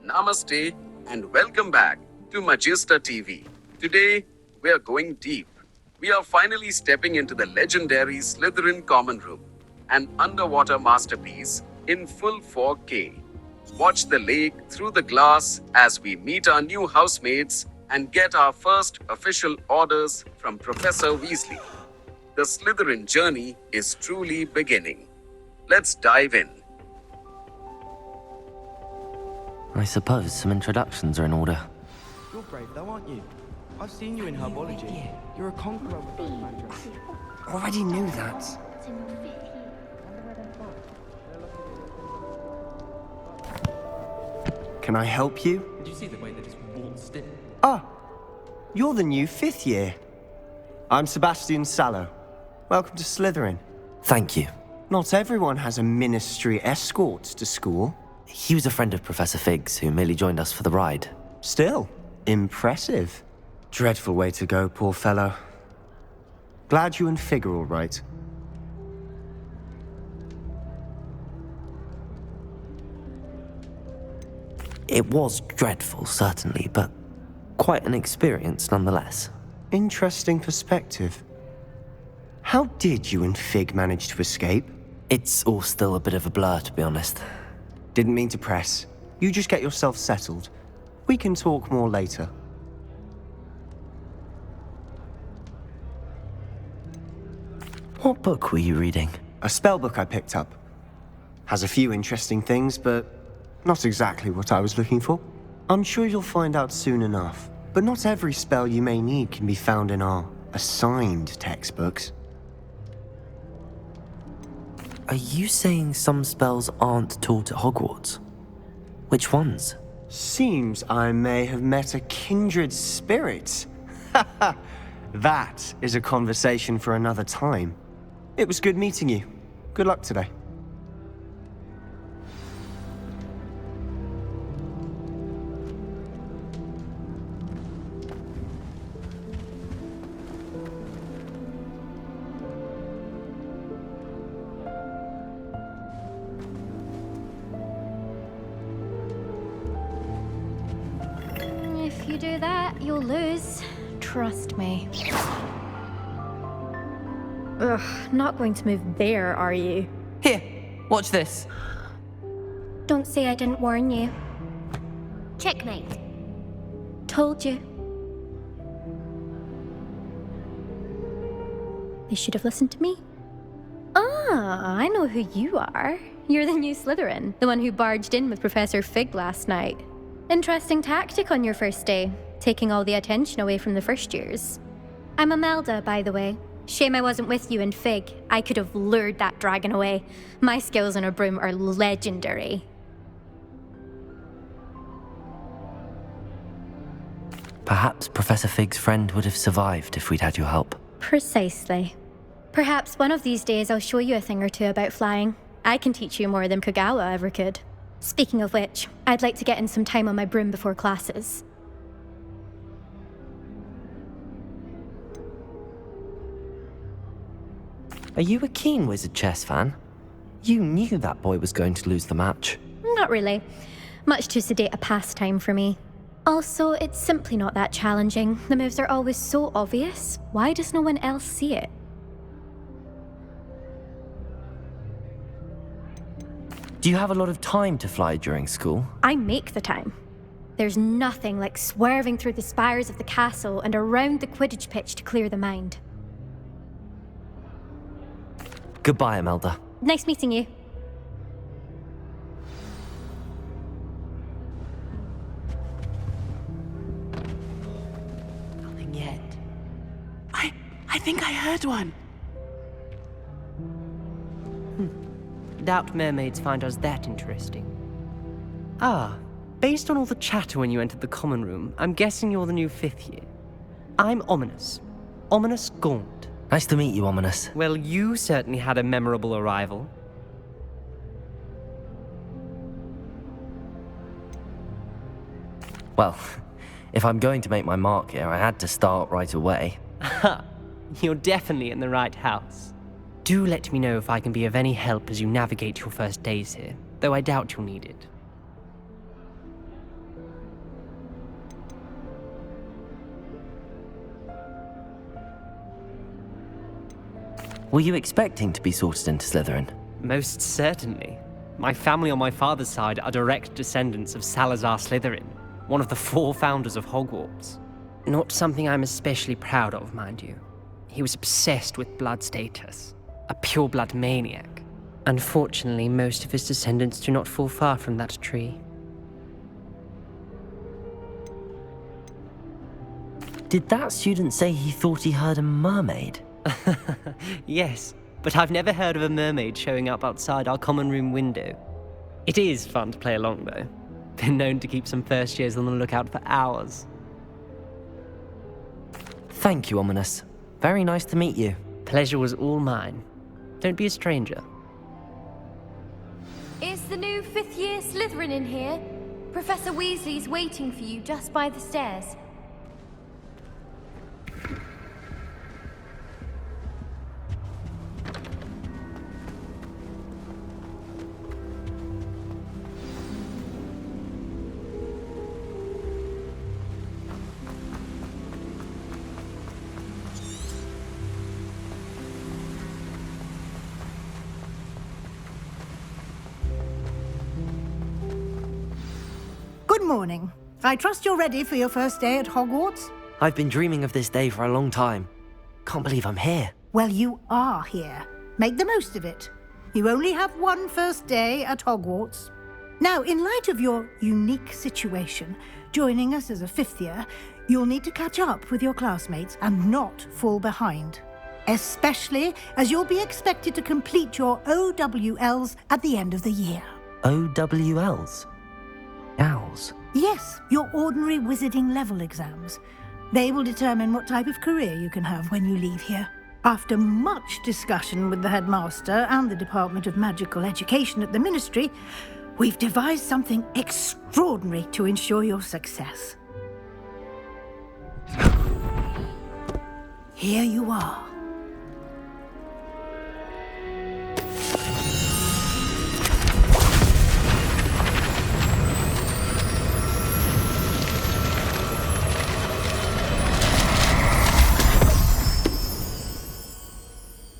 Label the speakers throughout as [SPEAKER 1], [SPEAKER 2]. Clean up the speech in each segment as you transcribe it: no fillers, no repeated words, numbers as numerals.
[SPEAKER 1] Namaste and welcome back to Magista TV. Today, we are going deep. We are finally stepping into the legendary Slytherin Common Room, an underwater masterpiece in full 4K. Watch the lake through the glass as we meet our new housemates and get our first official orders from Professor Weasley. The Slytherin journey is truly beginning. Let's dive in.
[SPEAKER 2] I suppose some introductions are in order.
[SPEAKER 3] You're brave though, aren't you? I've seen you in herbology. You're a conqueror with those magic.
[SPEAKER 4] Already knew that. Can I help you?
[SPEAKER 3] Did you see the way they just waltzed in?
[SPEAKER 4] Ah, you're the new 5th year. I'm Sebastian Sallow. Welcome to Slytherin.
[SPEAKER 2] Thank you.
[SPEAKER 4] Not everyone has a ministry escort to school.
[SPEAKER 2] He was a friend of Professor Fig's who merely joined us for the ride.
[SPEAKER 4] Still, impressive. Dreadful way to go, poor fellow. Glad you and Fig are all right.
[SPEAKER 2] It was dreadful, certainly, but quite an experience nonetheless.
[SPEAKER 4] Interesting perspective. How did you and Fig manage to escape?
[SPEAKER 2] It's all still a bit of a blur, to be honest.
[SPEAKER 4] Didn't mean to press. You just get yourself settled. We can talk more later.
[SPEAKER 2] What book were you reading?
[SPEAKER 4] A spellbook I picked up. Has a few interesting things, but not exactly what I was looking for. I'm sure you'll find out soon enough. But not every spell you may need can be found in our assigned textbooks.
[SPEAKER 2] Are you saying some spells aren't taught at Hogwarts? Which ones?
[SPEAKER 4] Seems I may have met a kindred spirit. That is a conversation for another time. It was good meeting you. Good luck today.
[SPEAKER 5] If you do that, you'll lose. Trust me. Ugh, not going to move there, are you?
[SPEAKER 6] Here, watch this.
[SPEAKER 5] Don't say I didn't warn you.
[SPEAKER 7] Checkmate.
[SPEAKER 5] Told you. They should have listened to me. Ah, I know who you are. You're the new Slytherin, the one who barged in with Professor Fig last night. Interesting tactic on your first day, taking all the attention away from the first years. I'm Imelda, by the way. Shame I wasn't with you in Fig. I could have lured that dragon away. My skills on a broom are legendary.
[SPEAKER 2] Perhaps Professor Fig's friend would have survived if we'd had your help.
[SPEAKER 5] Precisely. Perhaps one of these days I'll show you a thing or two about flying. I can teach you more than Kagawa ever could. Speaking of which, I'd like to get in some time on my broom before classes.
[SPEAKER 2] Are you a keen Wizard chess fan? You knew that boy was going to lose the match.
[SPEAKER 5] Not really. Much too sedate a pastime for me. Also, it's simply not that challenging. The moves are always so obvious. Why does no one else see it?
[SPEAKER 2] Do you have a lot of time to fly during school?
[SPEAKER 5] I make the time. There's nothing like swerving through the spires of the castle and around the Quidditch pitch to clear the mind.
[SPEAKER 2] Goodbye, Imelda.
[SPEAKER 5] Nice meeting you.
[SPEAKER 6] Nothing yet. I think I heard one.
[SPEAKER 8] Doubt mermaids find us that interesting. Ah, based on all the chatter when you entered the common room, I'm guessing you're the new 5th year. I'm Ominous. Ominous Gaunt.
[SPEAKER 2] Nice to meet you, Ominous.
[SPEAKER 8] Well, you certainly had a memorable arrival.
[SPEAKER 2] Well, if I'm going to make my mark here, I had to start right away.
[SPEAKER 8] Ha! You're definitely in the right house. Do let me know if I can be of any help as you navigate your first days here, though I doubt you'll need it.
[SPEAKER 2] Were you expecting to be sorted into Slytherin?
[SPEAKER 8] Most certainly. My family on my father's side are direct descendants of Salazar Slytherin, one of the 4 founders of Hogwarts. Not something I'm especially proud of, mind you. He was obsessed with blood status, a pure-blood maniac. Unfortunately, most of his descendants do not fall far from that tree.
[SPEAKER 2] Did that student say he thought he heard a mermaid?
[SPEAKER 8] Yes, but I've never heard of a mermaid showing up outside our common room window. It is fun to play along, though. Been known to keep some first years on the lookout for hours.
[SPEAKER 2] Thank you, Ominous. Very nice to meet you.
[SPEAKER 8] Pleasure was all mine. Don't be a stranger.
[SPEAKER 7] Is the new 5th year Slytherin in here? Professor Weasley's waiting for you just by the stairs.
[SPEAKER 9] Good morning. I trust you're ready for your first day at Hogwarts?
[SPEAKER 2] I've been dreaming of this day for a long time. Can't believe I'm here.
[SPEAKER 9] Well, you are here. Make the most of it. You only have one first day at Hogwarts. Now, in light of your unique situation, joining us as a 5th year, you'll need to catch up with your classmates and not fall behind. Especially as you'll be expected to complete your OWLs at the end of the year.
[SPEAKER 2] OWLs? Owls?
[SPEAKER 9] Yes, your ordinary wizarding level exams. They will determine what type of career you can have when you leave here. After much discussion with the headmaster and the Department of Magical Education at the Ministry, we've devised something extraordinary to ensure your success. Here you are.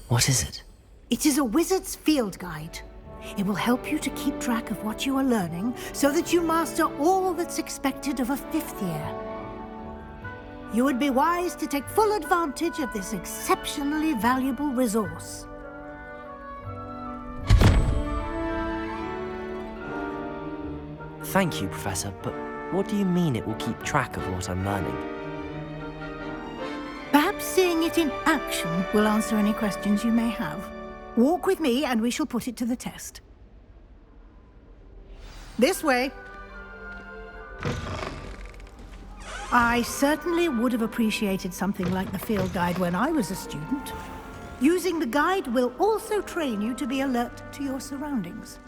[SPEAKER 2] What is it?
[SPEAKER 9] It is a wizard's field guide. It will help you to keep track of what you are learning so that you master all that's expected of a 5th year. You would be wise to take full advantage of this exceptionally valuable resource.
[SPEAKER 2] Thank you, Professor, but what do you mean it will keep track of what I'm learning?
[SPEAKER 9] Perhaps seeing it in action will answer any questions you may have. Walk with me and we shall put it to the test. This way. I certainly would have appreciated something like the field guide when I was a student. Using the guide will also train you to be alert to your surroundings.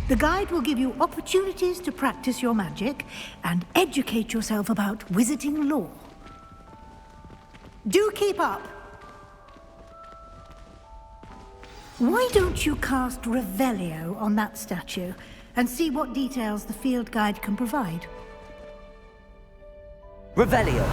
[SPEAKER 9] The guide will give you opportunities to practice your magic and educate yourself about wizarding lore. Do keep up! Why don't you cast Revelio on that statue and see what details the field guide can provide?
[SPEAKER 2] Revelio!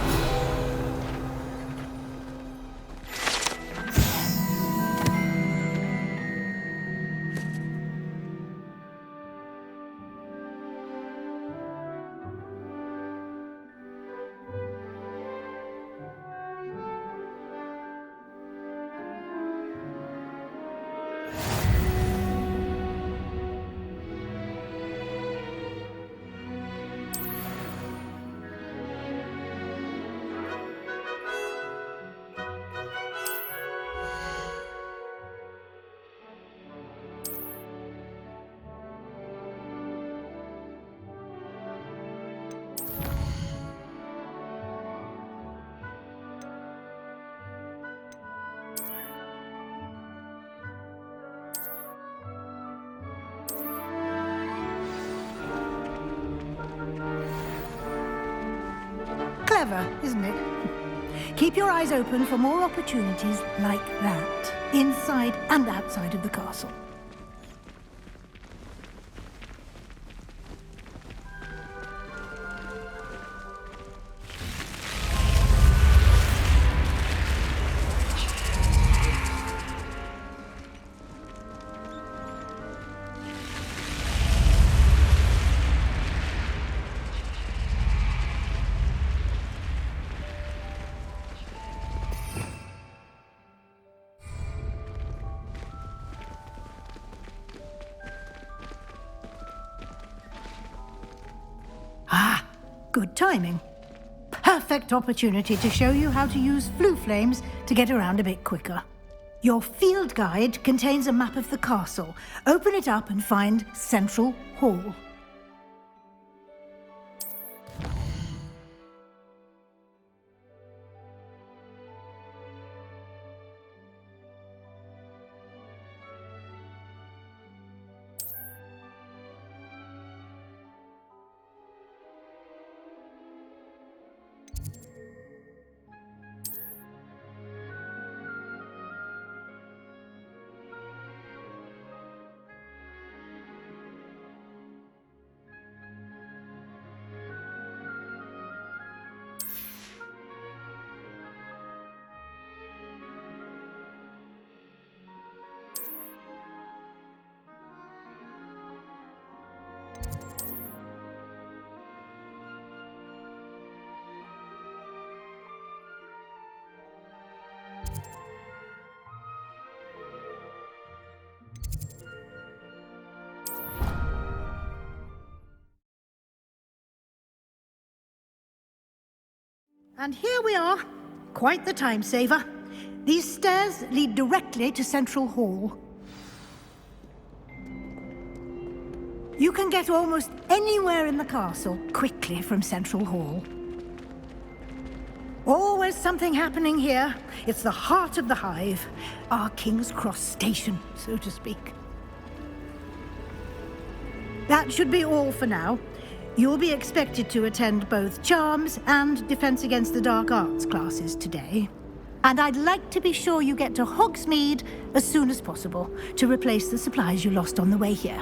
[SPEAKER 9] Clever, isn't it? Keep your eyes open for more opportunities like that, inside and outside of the castle. Good timing. Perfect opportunity to show you how to use flue flames to get around a bit quicker. Your field guide contains a map of the castle. Open it up and find Central Hall. And here we are. Quite the time saver. These stairs lead directly to Central Hall. You can get almost anywhere in the castle quickly from Central Hall. Always something happening here. It's the heart of the hive. Our King's Cross station, so to speak. That should be all for now. You'll be expected to attend both Charms and Defense Against the Dark Arts classes today. And I'd like to be sure you get to Hogsmeade as soon as possible to replace the supplies you lost on the way here.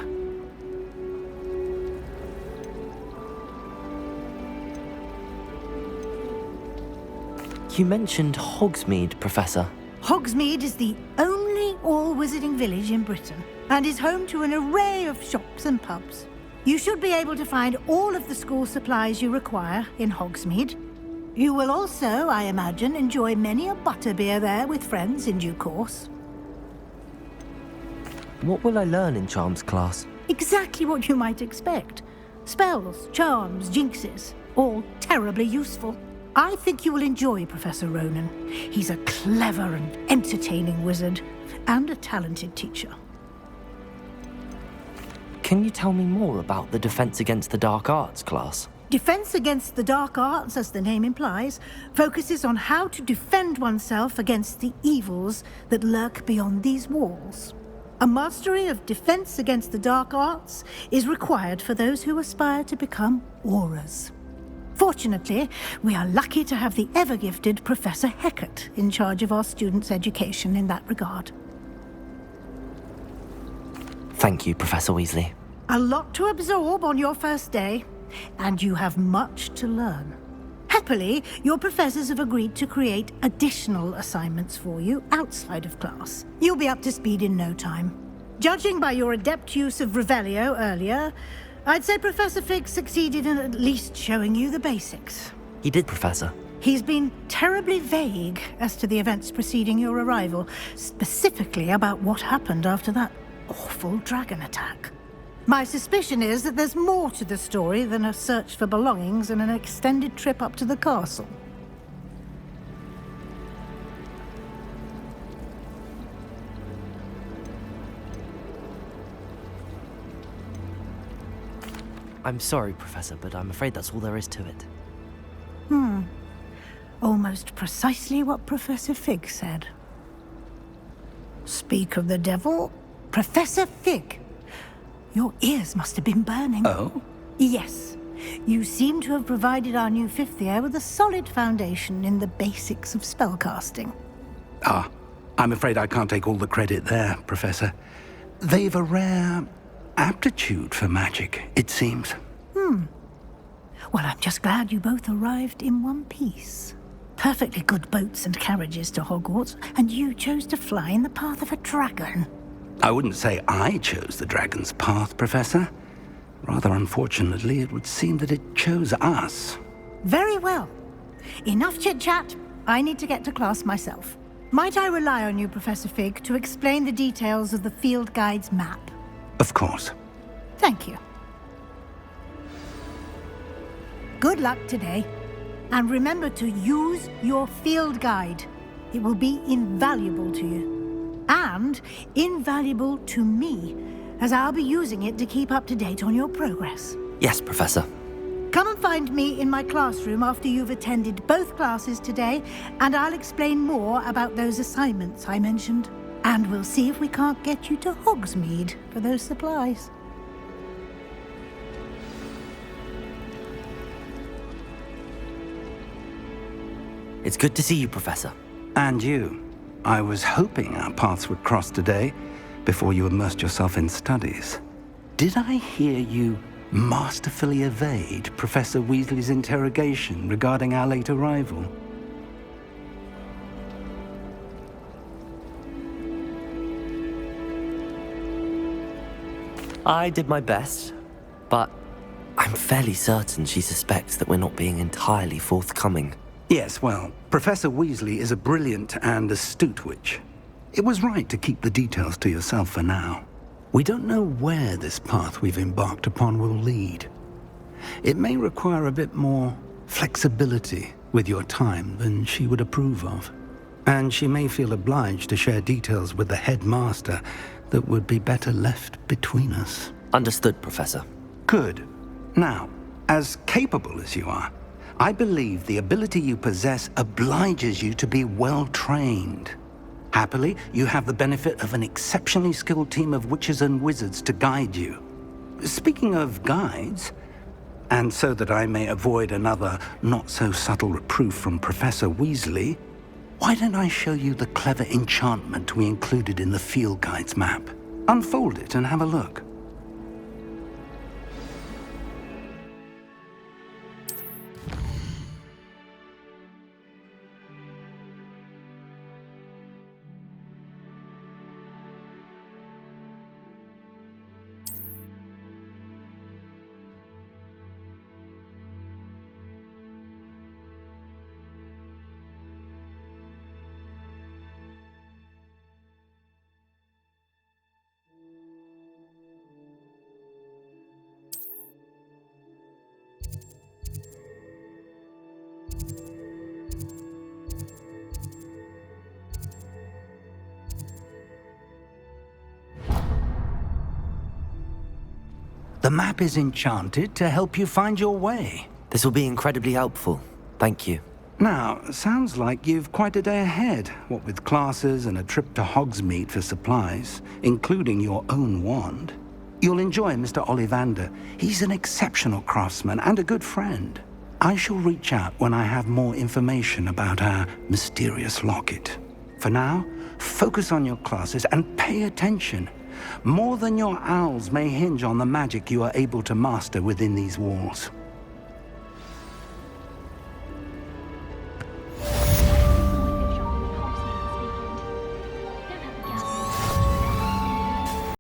[SPEAKER 2] You mentioned Hogsmeade, Professor.
[SPEAKER 9] Hogsmeade is the only all-wizarding village in Britain and is home to an array of shops and pubs. You should be able to find all of the school supplies you require in Hogsmeade. You will also, I imagine, enjoy many a butterbeer there with friends in due course.
[SPEAKER 2] What will I learn in Charms class?
[SPEAKER 9] Exactly what you might expect. Spells, charms, jinxes, all terribly useful. I think you will enjoy Professor Ronan. He's a clever and entertaining wizard, and a talented teacher.
[SPEAKER 2] Can you tell me more about the Defense Against the Dark Arts class?
[SPEAKER 9] Defense Against the Dark Arts, as the name implies, focuses on how to defend oneself against the evils that lurk beyond these walls. A mastery of Defense Against the Dark Arts is required for those who aspire to become auras. Fortunately, we are lucky to have the ever-gifted Professor Hecat in charge of our students' education in that regard.
[SPEAKER 2] Thank you, Professor Weasley.
[SPEAKER 9] A lot to absorb on your first day, and you have much to learn. Happily, your professors have agreed to create additional assignments for you outside of class. You'll be up to speed in no time. Judging by your adept use of Revelio earlier, I'd say Professor Fig succeeded in at least showing you the basics.
[SPEAKER 2] He did, Professor.
[SPEAKER 9] He's been terribly vague as to the events preceding your arrival, specifically about what happened after that awful dragon attack. My suspicion is that there's more to the story than a search for belongings and an extended trip up to the castle.
[SPEAKER 2] I'm sorry, Professor, but I'm afraid that's all there is to it.
[SPEAKER 9] Almost precisely what Professor Fig said. Speak of the devil, Professor Fig. Your ears must have been burning.
[SPEAKER 6] Oh?
[SPEAKER 9] Yes. You seem to have provided our new fifth year with a solid foundation in the basics of spellcasting.
[SPEAKER 6] Ah, I'm afraid I can't take all the credit there, Professor. They've a rare aptitude for magic, it seems.
[SPEAKER 9] Well, I'm just glad you both arrived in one piece. Perfectly good boats and carriages to Hogwarts, and you chose to fly in the path of a dragon.
[SPEAKER 6] I wouldn't say I chose the dragon's path, Professor. Rather unfortunately, it would seem that it chose us.
[SPEAKER 9] Very well. Enough chit-chat. I need to get to class myself. Might I rely on you, Professor Fig, to explain the details of the field guide's map?
[SPEAKER 6] Of course.
[SPEAKER 9] Thank you. Good luck today. And remember to use your field guide. It will be invaluable to you. And invaluable to me, as I'll be using it to keep up to date on your progress.
[SPEAKER 2] Yes, Professor.
[SPEAKER 9] Come and find me in my classroom after you've attended both classes today, and I'll explain more about those assignments I mentioned. And we'll see if we can't get you to Hogsmeade for those supplies.
[SPEAKER 2] It's good to see you, Professor.
[SPEAKER 6] And you. I was hoping our paths would cross today, before you immersed yourself in studies. Did I hear you masterfully evade Professor Weasley's interrogation regarding our late arrival?
[SPEAKER 2] I did my best, but I'm fairly certain she suspects that we're not being entirely forthcoming.
[SPEAKER 6] Yes, well, Professor Weasley is a brilliant and astute witch. It was right to keep the details to yourself for now. We don't know where this path we've embarked upon will lead. It may require a bit more flexibility with your time than she would approve of. And she may feel obliged to share details with the headmaster that would be better left between us.
[SPEAKER 2] Understood, Professor.
[SPEAKER 6] Good. Now, as capable as you are, I believe the ability you possess obliges you to be well-trained. Happily, you have the benefit of an exceptionally skilled team of witches and wizards to guide you. Speaking of guides, and so that I may avoid another not-so-subtle reproof from Professor Weasley, why don't I show you the clever enchantment we included in the field guide's map? Unfold it and have a look. The map is enchanted to help you find your way.
[SPEAKER 2] This will be incredibly helpful. Thank you.
[SPEAKER 6] Now, sounds like you've quite a day ahead, what with classes and a trip to Hogsmeade for supplies, including your own wand. You'll enjoy Mr. Ollivander. He's an exceptional craftsman and a good friend. I shall reach out when I have more information about our mysterious locket. For now, focus on your classes and pay attention. More than your owls may hinge on the magic you are able to master within these walls.